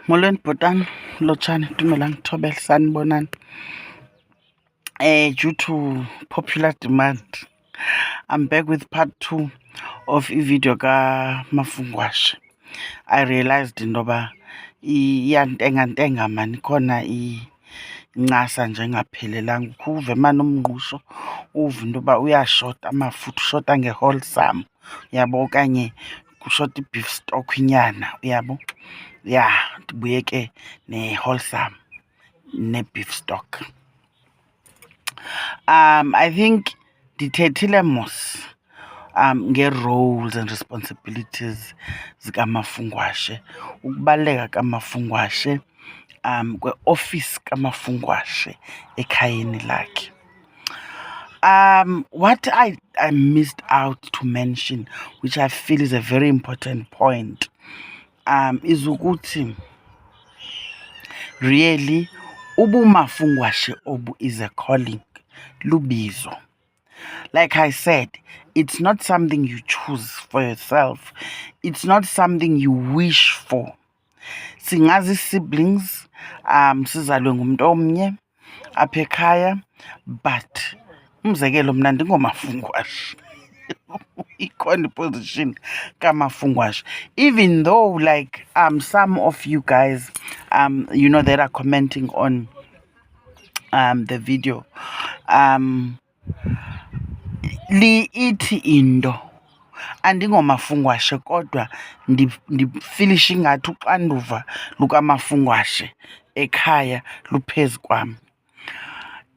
Molweni bhotani, lotshani, dumelang, thobela, sanibonani. Due to popular demand, I'm back with part 2 of video Umafungwashe. I realized indoba iyantenga mani khona incasa nje engaphelelanga. Ukuve mani umngqusho uve intoba uyashota amafutha, ushota nge-wholesome, uyabo, okanye kushota i-beef stock inyana, uyabo. Yeah, ndibuye ke ne-wholesome ne-beef stock. I think ndithethile mos nge-roles and responsibilities zikaMafungwashe, ukubaluleka kaMafungwashe, kwe-office kaMafungwashe ekhayeni lakhe. What I missed out to mention, which I feel is a very important point, is ukuthi really ubuMafungwashe obu is a calling, lubizo. Like I said, it's not something you choose for yourself. It's not something you wish for. Singazi siblings, sizalwe ngumuntu omnye apha ekhaya, but umzekelo mna ndingoMafungwashe. Ikhona position kaMafungwashe, even though like some of you guys that are commenting on the video ithi into andingoMafungwashe kodwa ndifilisha ingathi uxanduva lukaMafungwashe ekhaya luphezu kwam.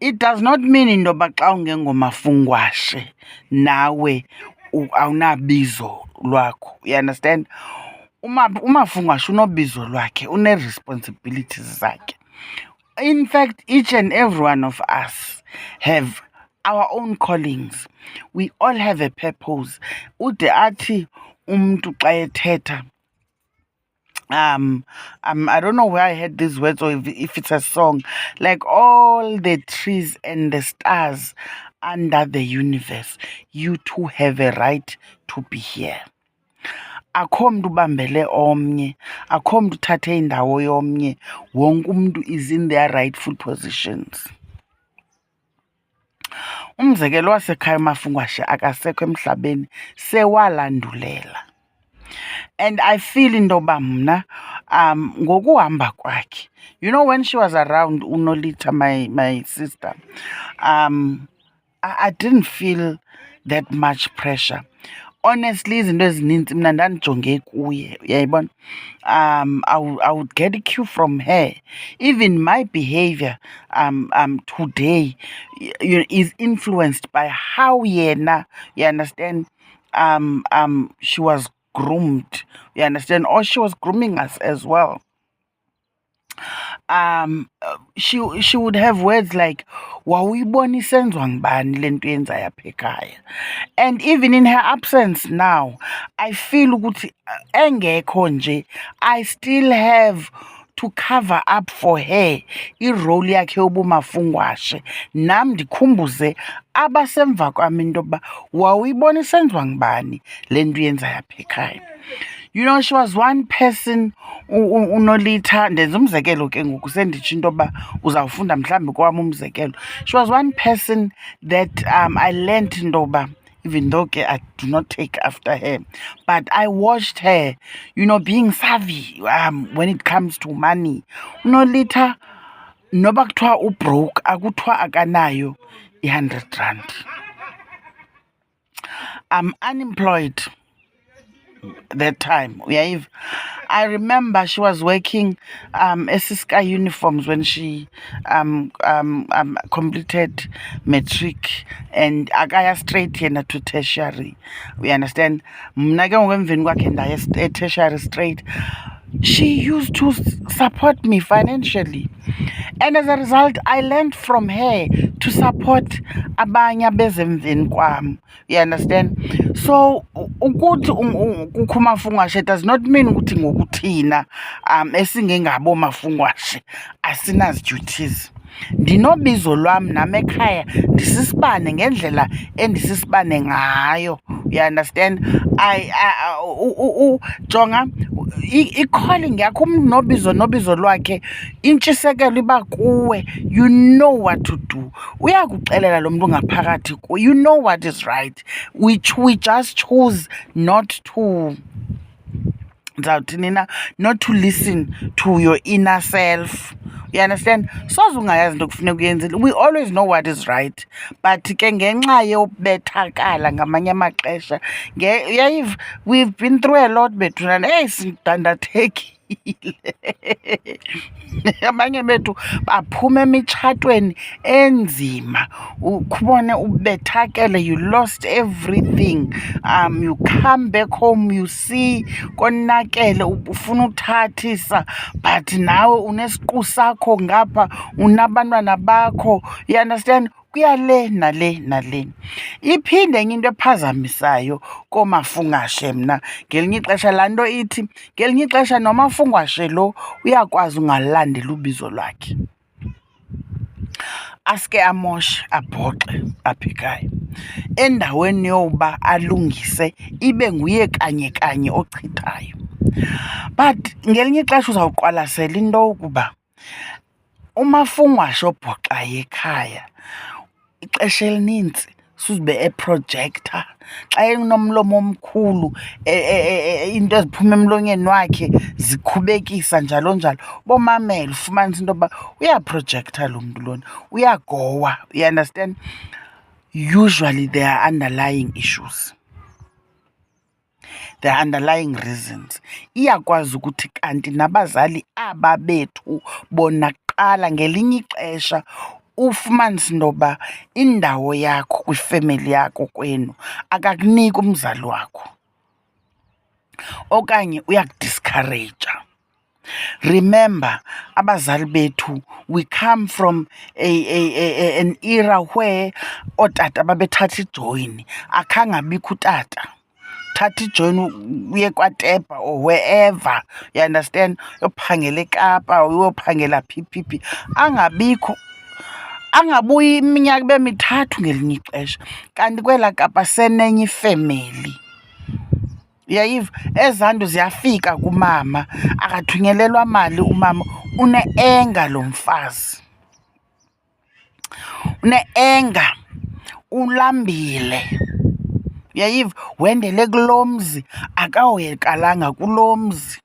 It does not mean intoba xa ungengoMafungwashe nawe awunabizo lwakho. You understand? uMafungwashe unobizo lwakhe, une-responsibilities zakhe. In fact, each and every one of us have our own callings. We all have a purpose. Ude athi umntu xa ethetha, I don't know where I heard these words or if it's a song, like all the trees and the stars under the universe, you too have a right to be here. Akho mntu ubambele omnye, akho mntu uthathe indawo yomnye, wonke umntu is in their rightful positions. Umzekelo wasekhaya uMafungwashe akasekho emhlabeni, sewalandulela. And I feel intoba mna ngokuhamba kwakhe, when she was around uNolita, my sister, I didn't feel that much pressure. Honestly, izinto ezininzi mna ndandijonge kuye, uyayibona. I would get a cue from her. Even my behavior today is influenced by how yena, you understand, she was groomed, you understand, or she was grooming us as well. She would have words like, wawuyibona isenziwa ngubani le nto yenzayo apha ekhaya. And even in her absence now, I feel ukuthi engekho nje, I still have to cover up for her irole yakhe yobuMafungwashe, nam ndikhumbuze abasemva kwami intoba wawuyibona isenziwa ngubani le nto yenzayo apha ekhaya. She was one person, uNolita, ndenza umzekelo ke ngoku senditsho intoba uzawufunda mhlawumbi kwam umzekelo. She was one person that I learned intoba, even though I do not take after her, but I watched her, being savvy when it comes to money. uNolita, noba kuthiwa ubroke, akuthiwa akanayo i-R100. I'm unemployed that time. I remember she was working Siska uniforms when she completed matric and akaya straight yena to tertiary. We understand. Mna ke ngemveni kwakhe ndaya tertiary straight. She used to support me financially, and as a result I learned from her to support abanye abezemveni kwam. You understand? So ukuthi kukho uMafungwashe does not mean ukuthi ngokuthina esingengabo uMafungwashe asinazi duties. ndinobizo lwam nam ekhaya ndisisibane ngendlela endisisibane ngayo. You understand? Jonga i-calling yakho, umntu nobizo lwakhe, intshisekelo iba kuwe. You know what to do. Uyakuxelela lo mntu ngaphakathi kuwe. You know what is right. We just choose not to not to listen to your inner self. You understand? Soze ungayazi into kufuneka uyenzile. We always know what is right, but ke ngenxa yobethakala ngamanye amaxesha we've been through a lot bethunana. Hey, sidandathekile. Abanye bethu baphuma emitshatweni enzima, ukubone ubethakele, you lost everything. You come back home, you see konakele, ufuna uthathisa, but nawe unesiqu sakho ngapha, unabantwana bakho. You understand? Kuyale nale. Iphinde enye into ephazamisayo koomafungwashe mna ngelinye ixesha, laa nto ithi ngelinye ixesha nomafungwashe lo uyakwazi ungalandela ubizo lwakhe, aske amoshe, abhoxe apha ekhaya, endaweni yoba alungise ibe nguye kanye ochithayo. But ngelinye ixesha uzawuqwalasela into ukuba umafungwashe obhoxayo ekhaya ixesha elinintsi suzibe eprojekta xa enomlomo omkhulu, into eziphuma emlonyeni wakhe zikhubekisa njalo. Bomamele ufumanisa into yoba uyaprojekta lo mntu lona, uyagowa. You understand? Usually there are underlying issues, there are underlying reasons. Iyakwazi ukuthi kanti nabazali aba bethu bona kuqala ngelinye ixesha ufumanise into yoba indawo yakho kwifemeli yakho kwenu akakunika umzali wakho, okanye uyakudiscouraja. Remember, abazali bethu, we come from an era where ootata babethatha ijoyini, akhangabikho utata. Thatha ijoyini uye kwaTepa or wherever. You understand? Uyophangela eKapa, uyophangela phi, angabikho, angabuyi iminyaka ibe mithathu ngelinye ixesha, kanti kwela Kapa senenye ifemeli. Uyayiva? Ezanto ziyafika kumama, akathunyelelwa mali umama, une-enga lo mfazi, une-enga, ulambile. Uyayiva? Wendele kulo mzi, akahoyekalanga kulo mzi.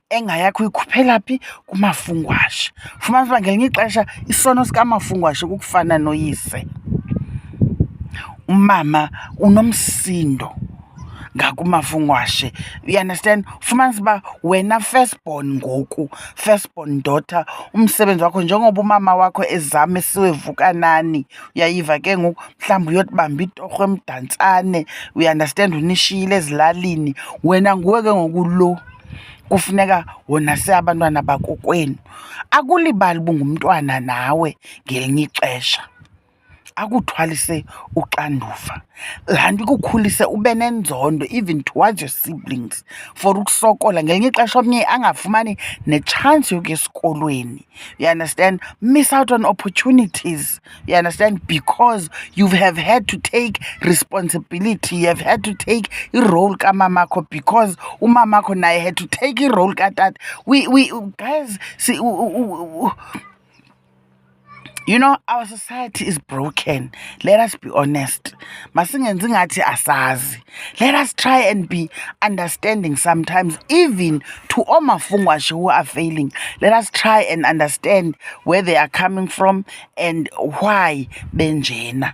Enga yakho uyikhuphela phi? Kumafungwashe. Fumanisa uba ngelinye ixesha isono sikamafungwashe kukufana noyise. Umama unomsindo ngakumafungwashe. You understand? Fumanisa uba wena firstborn ngoku, firstborn daughter, umsebenzi wakho njengoba umama wakho ezama esiwevukanani, uyayiva ke ngoku, mhlawumbi uyotibamba itorho emdantsane, we understand, unishiyile ezilalini, wena nguwe ke ngoku lo kufuneka wonase abantwana bakokwenu. Akulibali bungumntwana nawe ngelinye ixesha, akuthwalise uxanduva. Laa nto ikukhulise ube nenzondo even towards your siblings for ukusokola. Ngelinye ixesha omnye angafumani nechance yokuya esikolweni. You understand? Miss out on opportunities. You understand? Because you have had to take responsibility. You have had to take irole kamamakho because umamakho naye had to take irole katata. We guys, see, you know, our society is broken. Let us be honest. Masingenzi ngathi asazi. Let us try and be understanding sometimes, even to omafungwashe who are failing. Let us try and understand where they are coming from and why benjena.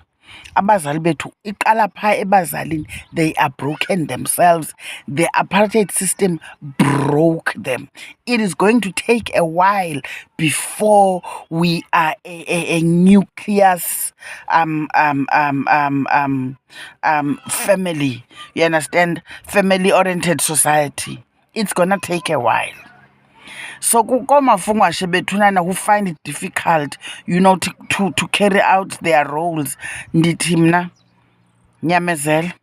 Abazali bethu iqala phaa ebazalini. They are broken themselves. The apartheid system broke them. It is going to take a while before we are a nucleus family. You understand? Family-oriented society. It's gonna take a while. So komafungwashe bethunana who find it difficult, you know, to carry out their roles, ndithi mna nyamezela,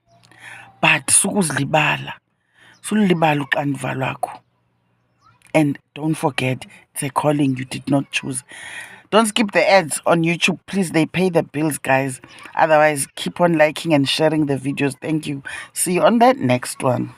but sukuzilibala, sulibala uxanduva lwakho. And don't forget, it's a calling you did not choose. Don't skip the ads on YouTube, please. They pay the bills, guys. Otherwise, keep on liking and sharing the videos. Thank you. See you on that next one.